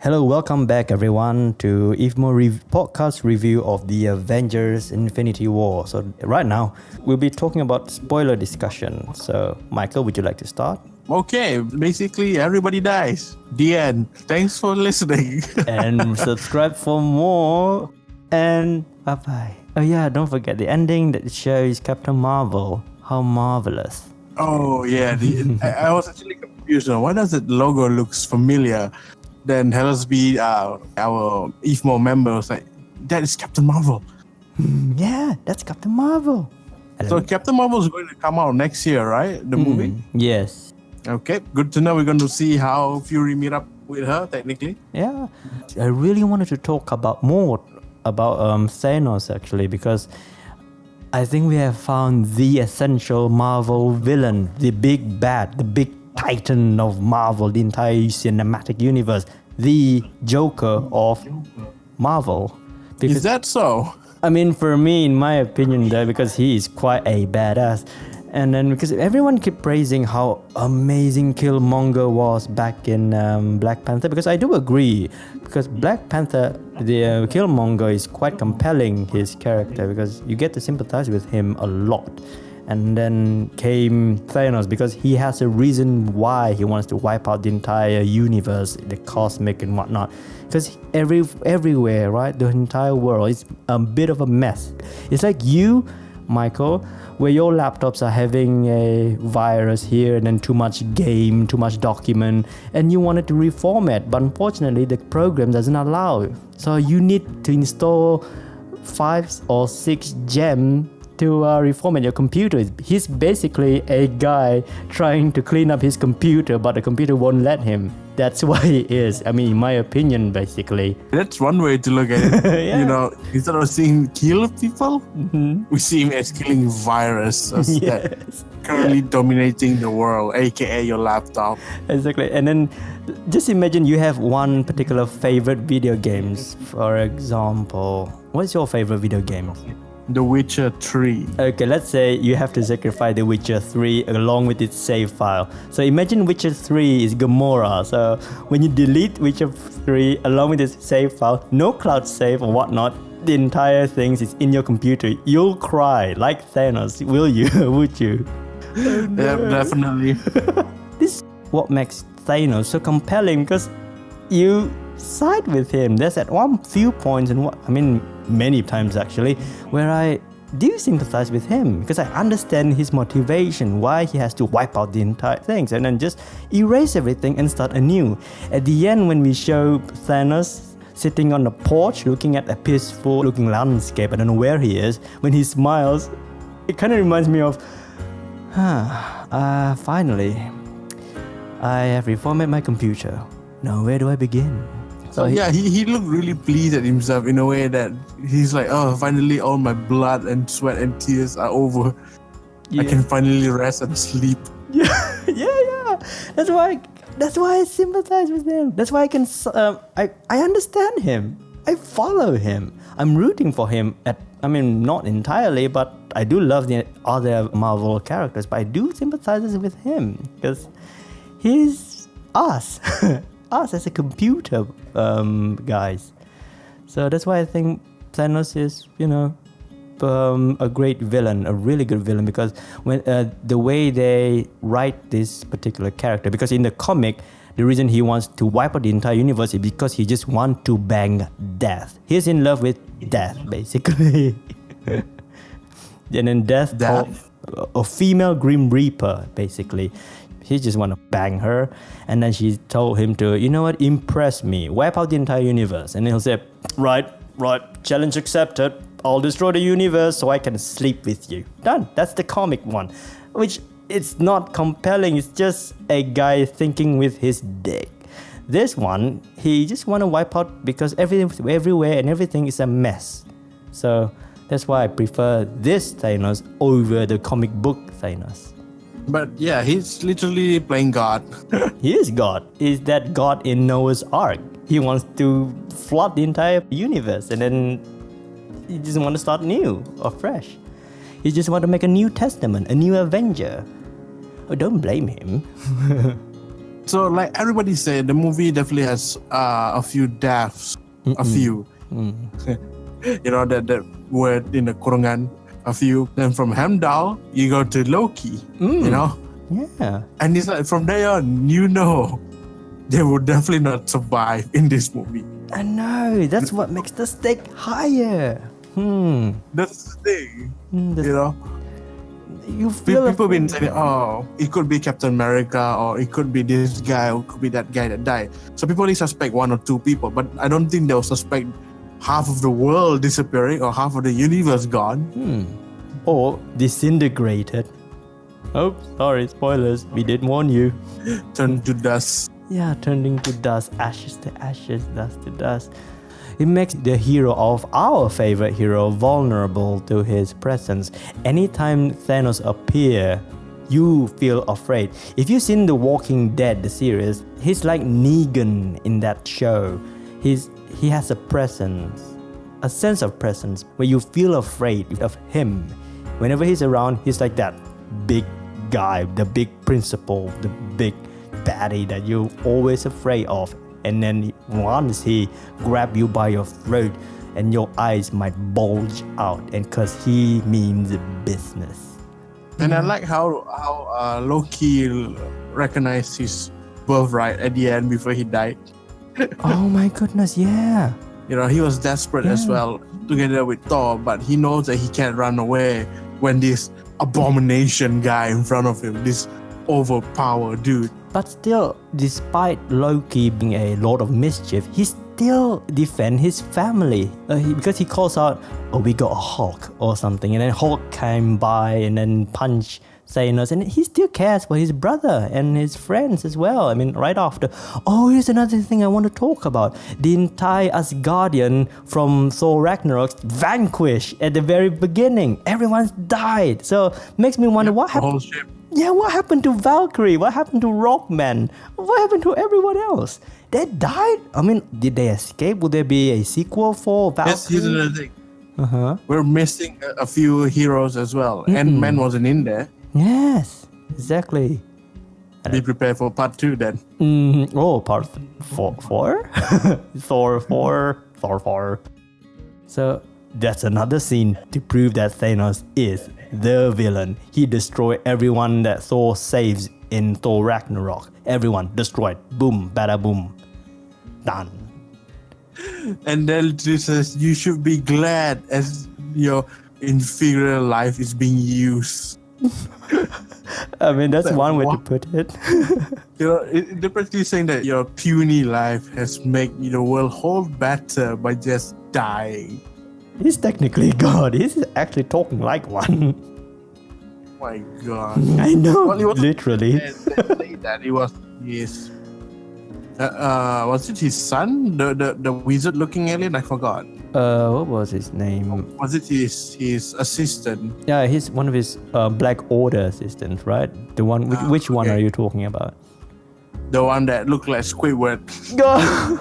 Hello, welcome back everyone to IFMO podcast review of the Avengers Infinity War. So right now, we'll be talking about spoiler discussion. So Michael, would you like to start? Okay, basically everybody dies. The end. Thanks for listening. And subscribe for more. And bye-bye. Oh yeah, don't forget the ending that shows Captain Marvel. How marvelous. Oh yeah, I was actually confused. Why does the logo looks familiar? Then Hellsby, our IFMO member, was like, that is Captain Marvel. Yeah, that's Captain Marvel. So Captain Marvel is going to come out next year, right? The movie? Yes. Okay, good to know. We're going to see how Fury meet up with her, technically. Yeah. I really wanted to talk about Thanos actually, because I think we have found the essential Marvel villain, the big bad, the big titan of Marvel, the entire cinematic universe, the Joker of Marvel. Because, is that so? I mean, for me, in my opinion, though, because he is quite a badass. And then because everyone keep praising how amazing Killmonger was back in Black Panther, because I do agree, because Black Panther, the Killmonger is quite compelling, his character, because you get to sympathize with him a lot. And then came Thanos, because he has a reason why he wants to wipe out the entire universe, the cosmic and whatnot. Because everywhere, right, the entire world is a bit of a mess. It's like you, Michael, where your laptops are having a virus here and then too much game, too much document, and you wanted to reformat, but unfortunately the program doesn't allow. So you need to install 5 or 6 gems to reformat your computer. He's basically a guy trying to clean up his computer, but the computer won't let him. That's why he is. I mean, in my opinion, basically. That's one way to look at it. Yeah. You know, instead of seeing him kill people, we see him as killing viruses that currently dominating the world, aka your laptop. Exactly. And then just imagine you have one particular favorite video games. For example, what's your favorite video game? The Witcher 3. Okay, let's say you have to sacrifice The Witcher 3 along with its save file. So imagine Witcher 3 is Gamora. So when you delete Witcher 3 along with its save file, no cloud save or whatnot, the entire thing is in your computer. You'll cry like Thanos, will you? Would you? Oh, no. Yeah, definitely. This is what makes Thanos so compelling, because you side with him. There's at one few points, and many times actually, where I do sympathize with him, because I understand his motivation, why he has to wipe out the entire things and then just erase everything and start anew. At the end, when we show Thanos sitting on the porch looking at a peaceful looking landscape, I don't know where he is, when he smiles, it kind of reminds me of finally I have reformatted my computer. Now where do I begin? So he looked really pleased at himself in a way that he's like, oh, finally all my blood and sweat and tears are over. Yeah. I can finally rest and sleep. Yeah. That's why I sympathize with him. That's why I can I understand him. I follow him. I'm rooting for him not entirely, but I do love the other Marvel characters, but I do sympathize with him because he's us. Us as a computer guys. So that's why I think Thanos is, a great villain, a really good villain, because when the way they write this particular character, because in the comic, the reason he wants to wipe out the entire universe is because he just wants to bang Death. He's in love with Death, basically. And then Death. A female Grim Reaper, basically. He just want to bang her, and then she told him to, impress me, wipe out the entire universe. And then he'll say, right, challenge accepted. I'll destroy the universe so I can sleep with you. Done. That's the comic one, which it's not compelling. It's just a guy thinking with his dick. This one, he just want to wipe out because everywhere and everything is a mess. So that's why I prefer this Thanos over the comic book Thanos. But yeah, he's literally playing God. He is God. He's that God in Noah's Ark. He wants to flood the entire universe, and then he doesn't want to start new or fresh. He just wants to make a new testament, a new Avenger. Oh, don't blame him. So like everybody said, the movie definitely has a few deaths, a few. You know that word in the kurungan, a few. Then from Heimdall, you go to Loki. You know, Yeah. and it's like from there on, you know, they would definitely not survive in this movie. I know. That's what makes the stake higher. That's the thing. That's- You know, You feel people afraid. been saying, oh, it could be Captain America, or it could be this guy, or it could be that guy that died. So people only suspect one or two people, but I don't think they'll suspect half of the world disappearing or half of the universe gone. Or disintegrated. Oh, sorry, spoilers. We did warn you. Turn to dust. Yeah, turning to dust, ashes to ashes, dust to dust. It makes the hero of our favorite hero vulnerable to his presence. Anytime Thanos appear, you feel afraid. If you've seen The Walking Dead, the series, he's like Negan in that show. He has a presence, a sense of presence where you feel afraid of him. Whenever he's around, he's like that big guy, the big principal, the big baddie that you're always afraid of. And then once he grab you by your throat and your eyes might bulge out, and cause he means business. And I like how Loki recognized his birthright at the end before he died. Oh my goodness, yeah. You know, he was desperate as well, together with Thor, but he knows that he can't run away when this abomination guy in front of him, this overpowered dude. But still, despite Loki being a lord of mischief, he still defend his family because he calls out, "Oh, we got a Hulk" or something, and then Hulk came by and then punched Thanos, and he still cares for his brother and his friends as well. I mean, right after. Oh, here's another thing I want to talk about: the entire Asgardian from Thor Ragnarok vanquished at the very beginning. Everyone's died, so makes me wonder what The happened. whole ship. Yeah, what happened to Valkyrie? What happened to Rockman? What happened to everyone else? They died? I mean, did they escape? Will there be a sequel for Valkyrie? Yes, here's another thing. We're missing a few heroes as well. Ant-Man wasn't in there. Yes, exactly. Be prepared for part 2 then. Oh, part 4? Thor 4. So that's another scene to prove that Thanos is the villain. He destroyed everyone that Thor saves in Thor Ragnarok. Everyone destroyed. Boom, bada boom. Done. And then this says, you should be glad as your inferior life is being used. I mean, that's Like, one way to what? put it. You know, they're basically saying that your puny life has made the world whole better by just dying. He's technically God. He's actually talking like one. My God. I know, Well, he was- literally. Let's say that it was his. Was it his son, the wizard-looking alien? I forgot. What was his name? Was it his assistant? Yeah, he's one of his Black Order assistants, right? The one. Which one okay. are you talking about? The one that looked like Squidward.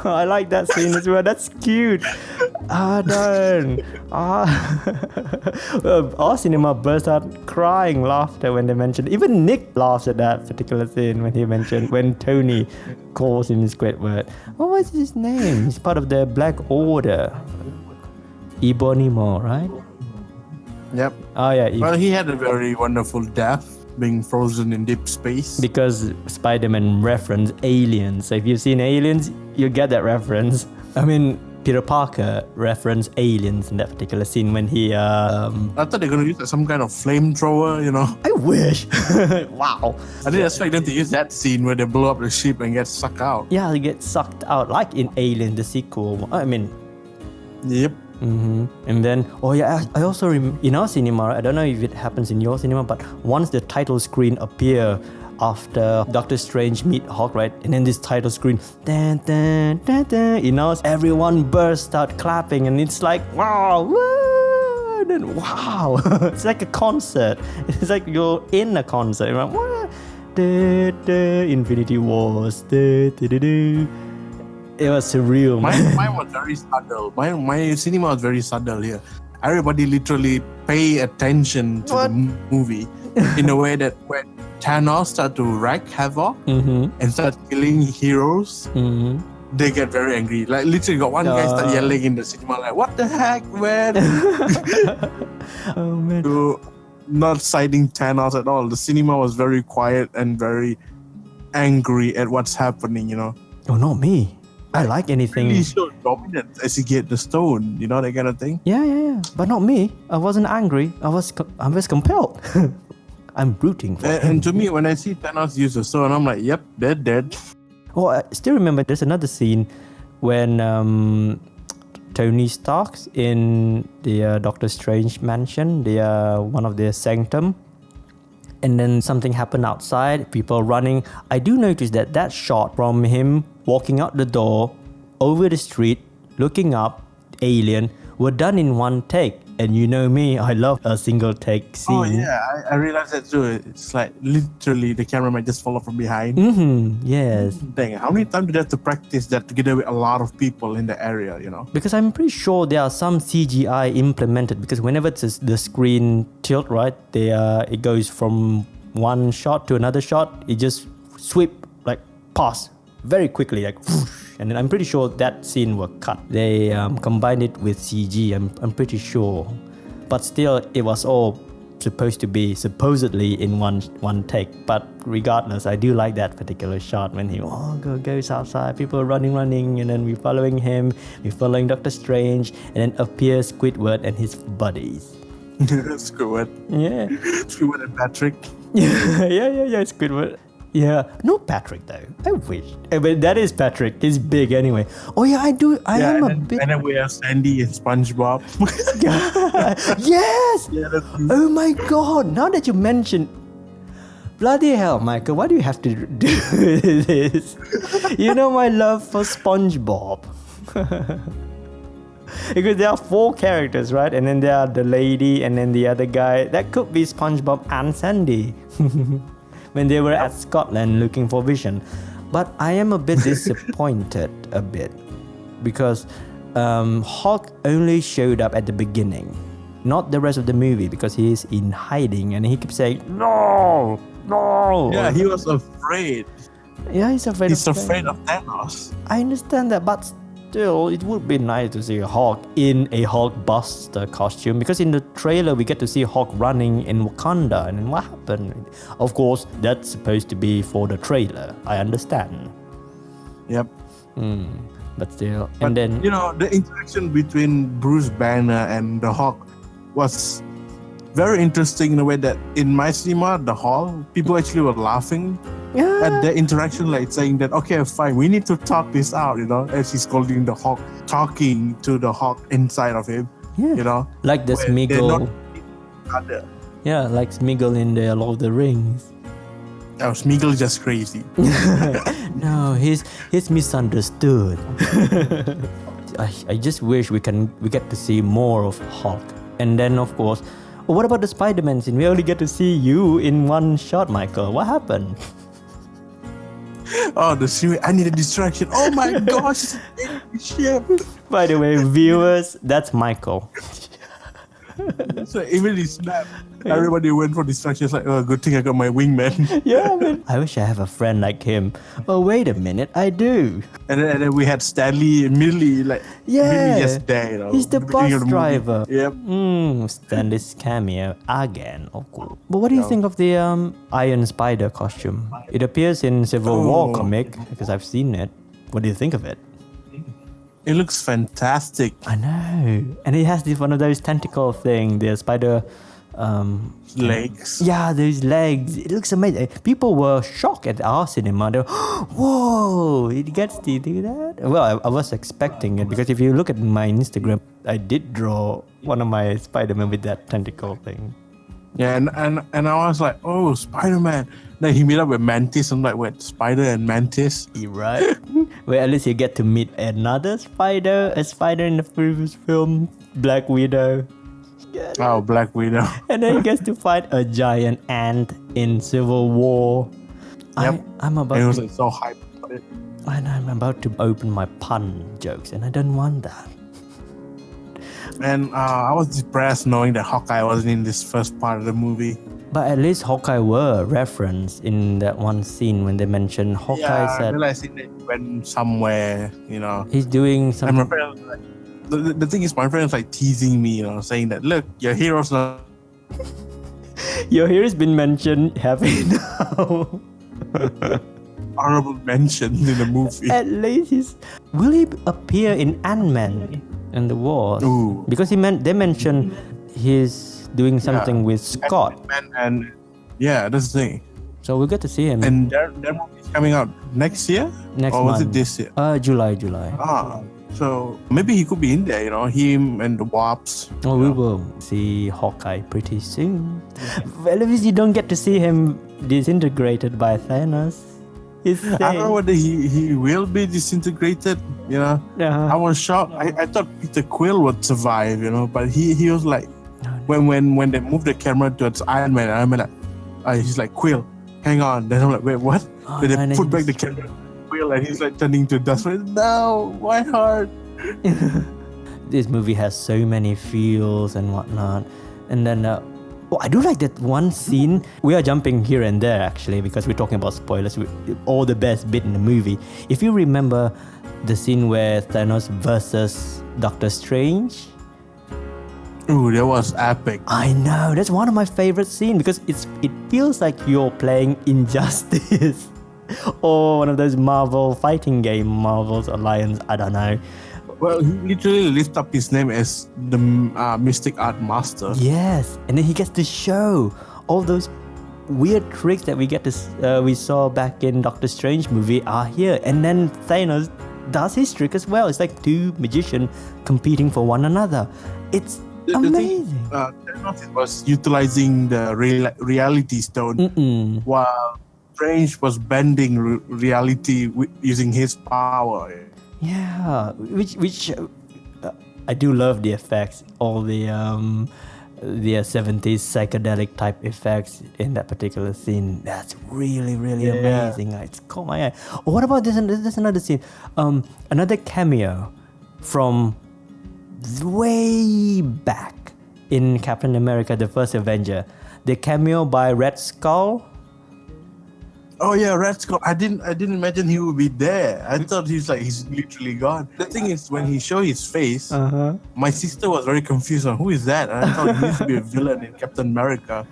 I like that scene as well. That's cute. Darn. Our cinema burst out crying laughter when they mentioned. Even Nick laughs at that particular scene when he mentioned when Tony calls him Squidward. What was his name? He's part of the Black Order. Ebonimo, right? Yep. Oh yeah. Well, he had a very wonderful death, being frozen in deep space. Because Spider-Man referenced aliens. So if you've seen Aliens, you get that reference. I mean, Peter Parker referenced aliens in that particular scene when he I thought they're gonna use some kind of flamethrower, you know. I wish. Wow. I didn't expect them to use that scene where they blow up the ship and get sucked out. Yeah, they get sucked out like in Alien, the sequel. I mean, Yep. and then, oh yeah, I also in our cinema, I don't know if it happens in your cinema, but once the title screen appear after Doctor Strange meet Hulk, right? And then this title screen, dun, dun, dun, dun, everyone bursts out clapping, and it's like, wow, woo, and then, wow. It's like a concert. It's like you're in a concert. You're like, what? Da, da, Infinity Wars. Da, da, da, da. It was surreal. Mine was very subtle. My cinema was very subtle here. Everybody literally pay attention to the movie. in a way that when Thanos start to wreak havoc Mm-hmm. and start killing heroes, Mm-hmm. they get very angry. Like literally got one guy start yelling in the cinema like, what the heck, man? Oh man. To not citing Thanos at all. The cinema was very quiet and very angry at what's happening, Oh, not me. I like anything. Really show dominance as he get the stone, that kind of thing. Yeah. But not me. I wasn't angry. I was compelled. I'm rooting for him. And to me, when I see Thanos use the stone, I'm like, yep, they're dead. Oh, I still remember there's another scene when Tony Stark's in the Doctor Strange mansion, one of their sanctum, and then something happened outside, people running. I do notice that shot from him walking out the door, over the street, looking up, alien, were done in one take. And you know me, I love a single take scene. Oh yeah, I realized that too. It's like literally the camera might just follow from behind. Mm-hmm, yes. Dang, how many times did you have to practice that together with a lot of people in the area, Because I'm pretty sure there are some CGI implemented, because whenever the screen tilt, right, it goes from one shot to another shot, it just sweep, like pass very quickly, like whoosh. And then I'm pretty sure that scene was cut. They combined it with CG, I'm pretty sure. But still, it was all supposed to be supposedly in one take. But regardless, I do like that particular shot when he goes outside, people are running, and then we're following him, we're following Doctor Strange, and then appears Squidward and his buddies. Squidward. Yeah. Squidward and Patrick. yeah, Squidward. Yeah, no Patrick though. I wish. But that is Patrick. He's big anyway. Oh yeah, I do. I am a bit. And then we have Sandy and SpongeBob. Yes. Yeah, Oh my God! Now that you mention, bloody hell, Michael, why do you have to do this? You know my love for SpongeBob. Because there are 4 characters, right? And then there are the lady, and then the other guy. That could be SpongeBob and Sandy. When they were at Scotland looking for Vision. But I am a bit disappointed because Hulk only showed up at the beginning, not the rest of the movie, because he is in hiding and he keeps saying no. Yeah, he was afraid. Yeah, he's afraid of Thanos. I understand that, but still, it would be nice to see Hulk in a Hulkbuster costume, because in the trailer we get to see Hulk running in Wakanda, and then what happened? Of course, that's supposed to be for the trailer. I understand. Yep. But still, But, and then the interaction between Bruce Banner and the Hulk was very interesting in a way that in my cinema, the hall, people actually were laughing at the interaction, like saying that, okay, fine, we need to talk this out, as he's holding the Hulk, talking to the Hulk inside of him, like the where they're Smeagol. not Yeah, like Smeagol in the Lord of the Rings. Oh, Smeagol is just crazy. No, he's misunderstood. I just wish we get to see more of Hulk. And then of course, what about the Spider-Man scene? We only get to see you in one shot, Michael. What happened? Oh, the series. I need a distraction. Oh my gosh, shit. By the way, viewers, that's Michael. So even he snapped. Everybody went for distractions. Like, oh, good thing I got my wingman. Yeah, man. I wish I have a friend like him. Oh, wait a minute, I do. And then we had Stanley immediately, immediately just there. He's the bus driver. Yep. Stanley's cameo again, of course. But what do you think of the Iron Spider costume? It appears in Civil War comic, because I've seen it. What do you think of it? It looks fantastic. I know. And it has one of those tentacle thing, the spider Legs. Yeah, those legs. It looks amazing. People were shocked at our cinema. They were, whoa, it gets to do that? Well, I was expecting it, because if you look at my Instagram, I did draw one of my Spider-Man with that tentacle thing. Yeah, and I was like, oh, Spider-Man. Then he met up with Mantis. I'm like, wait, Spider and Mantis? You're right. Well, at least you get to meet a spider in the previous film, Black Widow. Oh, Black Widow. And then he gets to fight a giant ant in Civil War. Yep. I'm about and he was to, like so hyped about it. and I'm about to open my pun jokes, and I don't want that. And I was depressed knowing that Hawkeye wasn't in this first part of the movie. But at least Hawkeye were referenced in that one scene when they mentioned Hawkeye I said realized that he went somewhere, he's doing And some. my friend was like, the thing is, my friend was like teasing me, saying that, look, your hero's not. Your hero's been mentioned happy now. Honorable mention in the movie. At least will he appear in Ant-Man and the Wasp? Ooh. Because they mentioned he's doing something with Scott. And yeah, that's the thing. So we'll get to see him And their movie is coming out next year? next Or month. was it this year? July. So maybe he could be in there, him and the Wasps. Oh, we will see Hawkeye pretty soon. Well, at least you don't get to see him disintegrated by Thanos. I don't know whether he will be disintegrated, I was shocked. I thought Peter Quill would survive, but he was like, when they moved the camera towards Iron Man, he's like, Quill, hang on. Then I'm like, wait, what? Then they put back the camera to Quill and he's like turning to dust. No, my heart. This movie has so many feels and whatnot. And then I do like that one scene. We are jumping here and there actually because we're talking about spoilers. All the best bit in the movie. If you remember the scene where Thanos versus Doctor Strange. Ooh, that was epic. I know, that's one of my favorite scenes because it feels like you're playing Injustice or one of those Marvel fighting game, Marvel's Alliance, I don't know. Well, he literally lifts up his name as the Mystic Art Master. Yes, and then he gets to show all those weird tricks that we saw back in Doctor Strange movie are here, and then Thanos does his trick as well. It's like two magicians competing for one another. It's amazing. Thanos was utilizing the reality stone while Strange was bending reality using his power. Yeah, which I do love the effects, all the 70s psychedelic type effects in that particular scene. That's really amazing. It's caught my eye. Oh, what about this? There's another scene. Another cameo from way back in Captain America: The First Avenger. The cameo by Red Skull. Oh yeah, Red Skull. I didn't imagine he would be there. I thought he's literally gone. The thing is, when he showed his face, my sister was very confused on who is that, and I thought he used to be a villain in Captain America.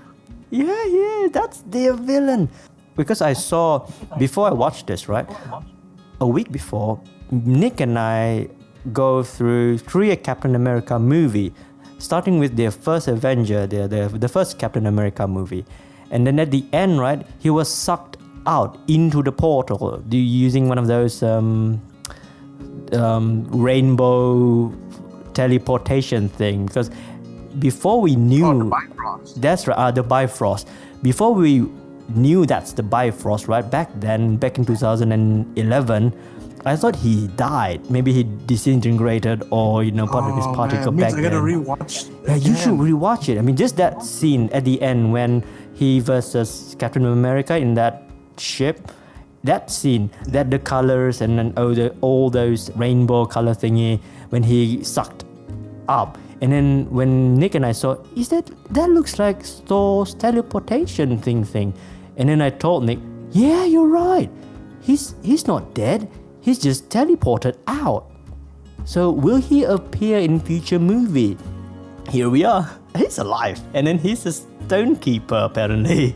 Yeah, that's their villain. Because I saw before I watched this, right? A week before, Nick and I go through 3 Captain America movie, starting with their first Avenger, the first Captain America movie, and then at the end, right, he was sucked out into the portal using one of those rainbow teleportation thing. Because before we knew, the Bifrost. That's right, the Bifrost. Before we knew that's the Bifrost, right? Back in 2011, I thought he died. Maybe he disintegrated or part of his particle back then. I gotta rewatch. Yeah, you should rewatch it. I mean, just that scene at the end when he versus Captain America in that ship, that scene, that the colors and then all those rainbow color thingy when he sucked up, and then when Nick and I saw, that looks like Thor's teleportation thing, and then I told Nick, yeah, you're right. He's not dead. He's just teleported out. So will he appear in future movie? Here we are. He's alive, and then he's a stonekeeper apparently.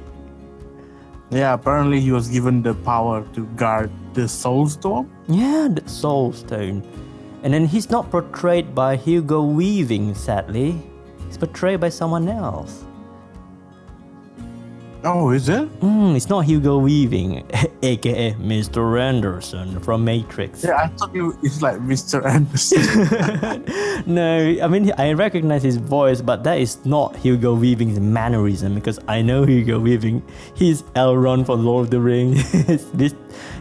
Yeah, apparently he was given the power to guard the Soul Stone. Yeah, the Soul Stone. And then he's not portrayed by Hugo Weaving, sadly. He's portrayed by someone else. Oh, is it? It's not Hugo Weaving, aka Mr. Anderson from Matrix. Yeah, I thought it's like Mr. Anderson. No, I mean, I recognize his voice, but that is not Hugo Weaving's mannerism, because I know Hugo Weaving. He's Elrond from Lord of the Rings. he's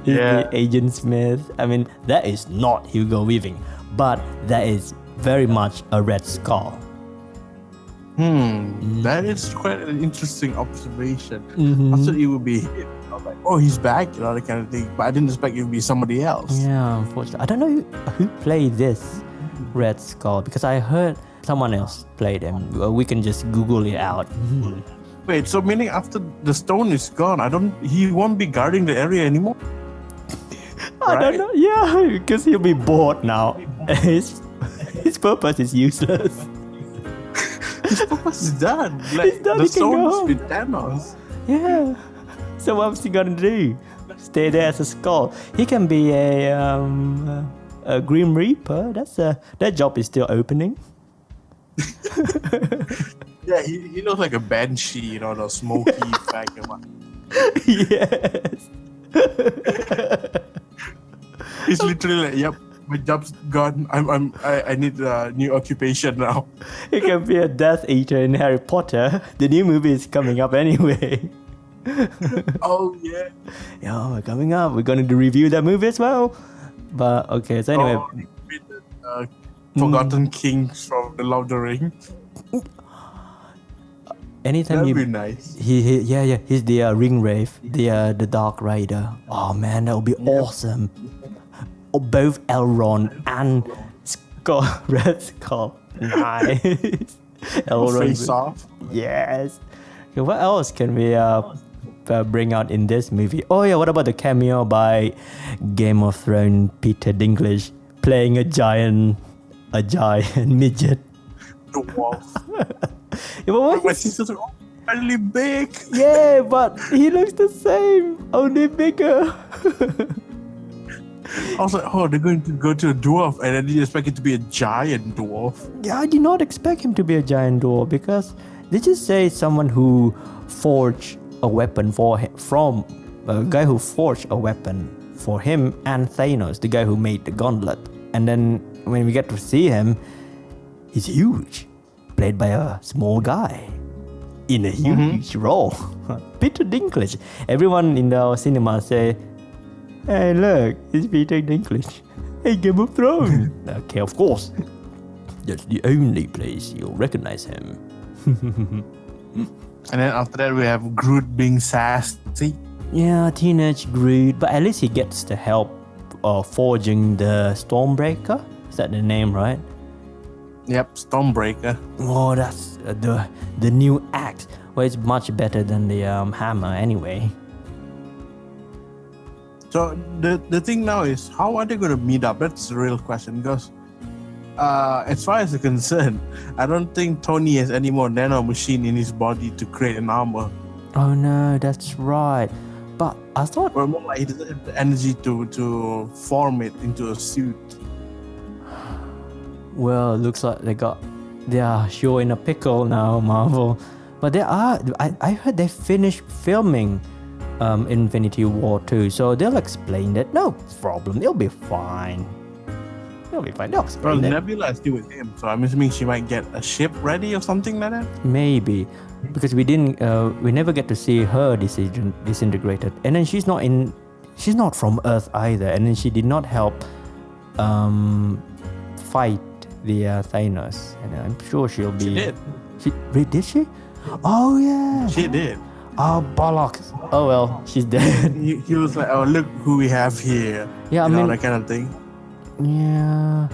the Agent Smith. I mean, that is not Hugo Weaving, but that is very much a Red Skull. That is quite an interesting observation. I thought it would be him. I was like, oh, he's back, that kind of thing. But I didn't expect it would be somebody else. Yeah, unfortunately. I don't know who played this Red Skull, because I heard someone else played him. We can just Google it out. Wait, so meaning after the stone is gone, he won't be guarding the area anymore? I don't Right? know. Yeah, because he'll be bored now. His purpose is useless. His purpose is done. Like, He's done, the he can stone go is home. with Thanos. Yeah. So what's he gonna do? Stay there as a skull? He can be a Grim Reaper. That job is still opening. Yeah, he looks like a banshee, you know, the smoky fucking one. Yes. He's literally like, yep, my job's gone. I need a new occupation now. He can be a Death Eater in Harry Potter. The new movie is coming up anyway. Oh yeah. Yeah, we're coming up. We're going to review that movie as well. But okay, so anyway. Oh, with the, Forgotten Kings from the Lord of the Rings. Anytime That'd you be nice. he's the Ring Wraith, the Dark Rider. Oh man, that would be awesome. Oh, both Elrond and Red Skull. Nice. Elrond. Face off. Yes. Okay, what else can we bring out in this movie? Oh yeah, what about the cameo by Game of Thrones Peter Dinklage playing a giant midget? Dwarf. Yeah, but what My sisters are all really big. yeah, but he looks the same, only bigger. I was like, oh, they're going to go to a dwarf, and I didn't expect it to be a giant dwarf. Yeah, I did not expect him to be a giant dwarf because they just say someone who forged a weapon from a guy who forged a weapon for him and Thanos, the guy who made the gauntlet. And then when we get to see him, he's huge, played by a small guy in a huge role. Peter Dinklage. Everyone in the cinema say, "Hey, look, it's Peter Dinklage. Hey, Game of Thrones." Okay, of course. That's the only place you'll recognize him. And then after that, we have Groot being sassy. Yeah, teenage Groot, but at least he gets the help of forging the Stormbreaker. Is that the name, right? Yep, Stormbreaker. Oh, that's the new axe. Well, it's much better than the hammer anyway. So the thing now is, how are they going to meet up? That's the real question. Because as far as I'm concerned, I don't think Tony has any more nano machine in his body to create an armor. Oh no, that's right. But I thought, Or more like he doesn't have the energy to form it into a suit. well, looks like they are sure in a pickle now, Marvel. But I heard they finished filming Infinity War 2, so they'll explain that. No problem, they'll be fine. They'll be fine. They'll Well, explain that. Nebula is still with him, so I'm assuming she might get a ship ready or something like that. Maybe because we never get to see her disintegrated, and then she's not from Earth either, and then she did not help fight the Thanos, and I'm sure she'll be. She did. Did she? Oh yeah. She did. Oh bollocks. Oh well, she's dead. He was like, oh, look who we have here. Yeah, I you know, mean- that kind of thing. Yeah.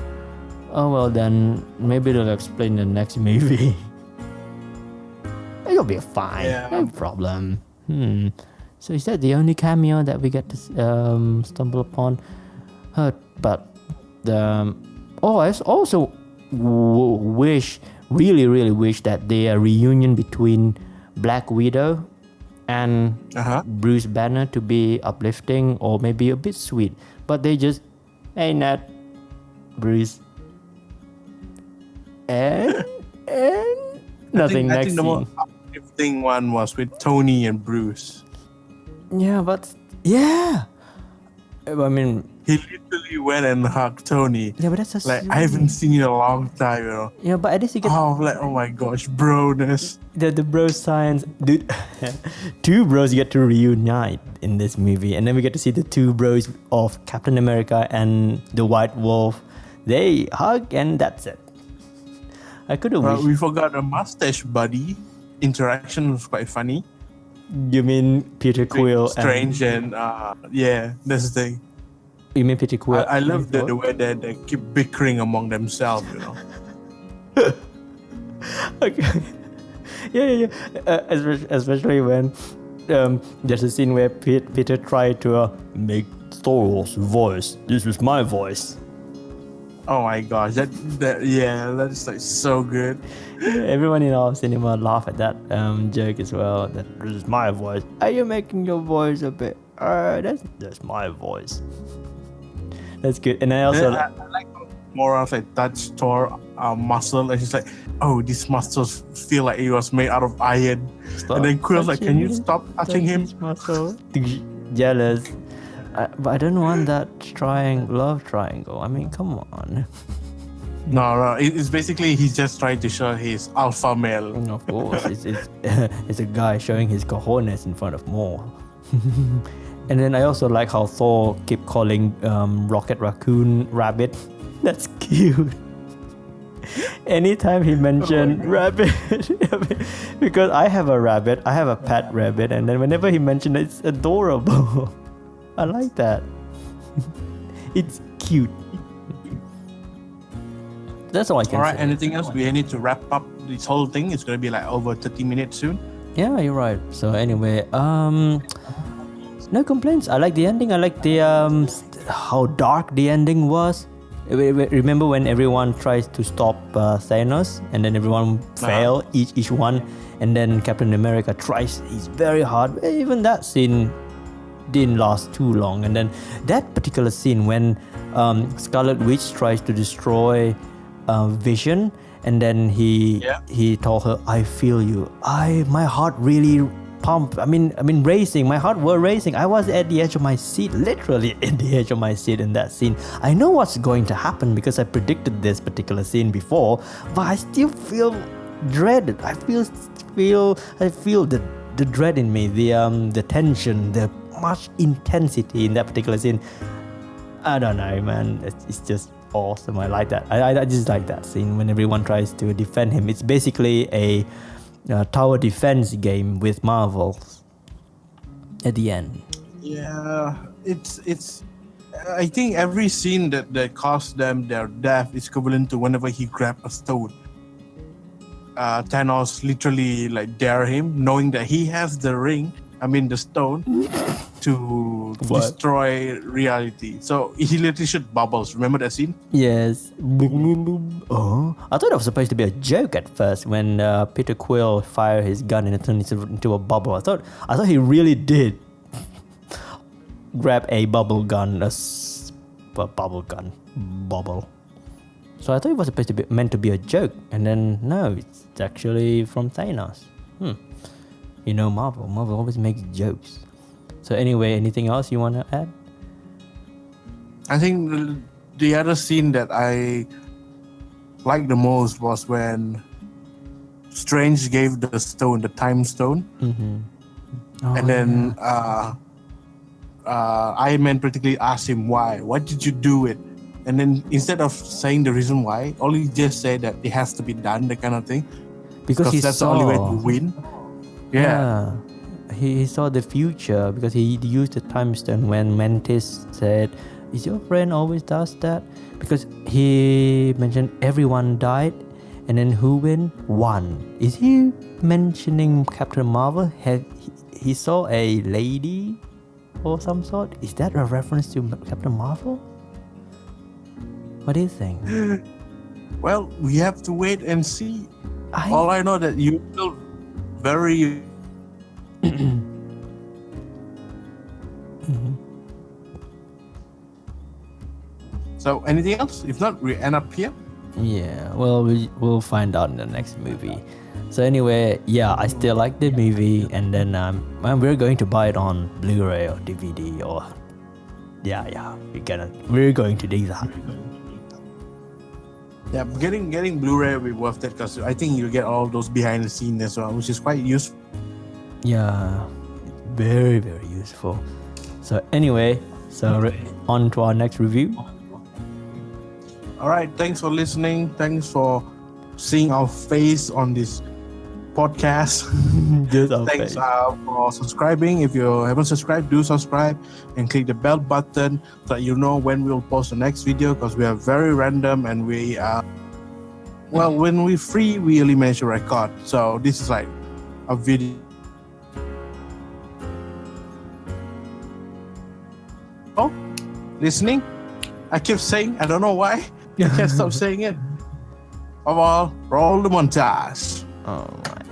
Oh well, then maybe they'll explain the next movie. It'll be fine. Yeah. No problem. So is that the only cameo that we get to stumble upon? But I also really wish that the reunion between Black Widow and Bruce Banner to be uplifting or maybe a bit sweet. But they just, hey Nat, Bruce, and nothing I next think the more scene. uplifting one was with Tony and Bruce. Yeah, but yeah. I mean, He literally went and hugged Tony. yeah, but that's just Like, I haven't seen you in a long time, you know. Yeah, but at least you get Oh, like, oh my gosh, broness. the bro science, dude. Two bros get to reunite in this movie, and then we get to see the two bros of Captain America and the White Wolf. They hug, and that's it. I could have Well, wished. we forgot a mustache buddy. Interaction was quite funny. You mean Peter Quill? Strange and yeah, that's the thing. You mean Peter Quill? I love the way they keep bickering among themselves, you know. Okay. yeah. Especially when there's a scene where Peter tried to make Thor's voice. This is my voice. Oh my gosh, that's like so good. Everyone in our cinema laughed at that joke as well. That this is my voice. Are you making your voice a bit? That's my voice. That's good. And I also I like more of like touch Thor muscle, and he's like, oh, these muscles feel like it was made out of iron. stop And then Quill's like, can you touching stop touching him? his muscle. Jealous. But I don't want that love triangle. I mean, come on. No, it's basically he's just trying to show his alpha male. Of course, it's a guy showing his cojones in front of more. And then I also like how Thor keep calling Rocket Raccoon Rabbit. That's cute. Anytime he mentioned rabbit, because I have a rabbit, I have a pet rabbit, and then whenever he mentioned it, it's adorable. I like that. It's cute. That's all I can say. Anything else? We need to wrap up this whole thing. It's going to be like over 30 minutes soon. Yeah, you're right. So anyway, no complaints. I like the ending. I like the how dark the ending was. Remember when everyone tries to stop Thanos and then everyone fail each one, and then Captain America tries his very hard. Even that scene didn't last too long. And then that particular scene when Scarlet Witch tries to destroy Vision, and then he told her, I feel you. My heart really pumped. I mean racing. My heart were racing. I was at the edge of my seat, literally at the edge of my seat in that scene. I know what's going to happen because I predicted this particular scene before, but I still feel dreaded. I feel the dread in me, the tension, the much intensity in that particular scene. I don't know, man. It's just awesome. I like that. I just like that scene when everyone tries to defend him. It's basically a tower defense game with Marvels at the end. Yeah, it's. I think every scene that cost them their death is equivalent to whenever he grabbed a stone. Thanos literally like dare him, knowing that he has the ring. The stone to destroy reality. So he literally shot bubbles. Remember that scene? Yes. Oh, I thought it was supposed to be a joke at first when Peter Quill fired his gun and it turned into a bubble. I thought he really did grab a bubble gun, bubble. So I thought it was supposed to be meant to be a joke, and then no, it's actually from Thanos. You know, Marvel always makes jokes. So anyway, anything else you want to add? I think the other scene that I liked the most was when Strange gave the stone, the time stone. And then Iron Man practically asked him why. Why did you do it? And then instead of saying the reason why, all he just said that it has to be done, that kind of thing. Because that's the only way to win. Yeah. He saw the future because he used the time stone when Mantis said, is your friend always does that? Because he mentioned everyone died and then who win? One. Is he mentioning Captain Marvel? He saw a lady or some sort? Is that a reference to Captain Marvel? What do you think? Well, we have to wait and see. All I know that you feel very So anything else? If not, we end up here. Yeah, well, we'll find out in the next movie. So anyway, yeah, I still like the movie, and then we're going to buy it on Blu-ray or DVD or we're going to do that. Yeah, getting Blu-ray will be worth it because I think you get all those behind the scenes as well, which is quite useful. Yeah, very, very useful. So anyway, on to our next review. All right, thanks for listening. Thanks for seeing our face on this podcast. Thanks for subscribing. If you haven't subscribed, do subscribe and click the bell button so that you know when we'll post the next video, because we are very random and we are when we're free we only manage to record. So this is like a video. Oh, listening? I keep saying, I don't know why. I can't stop saying it. All, roll the montage. Oh my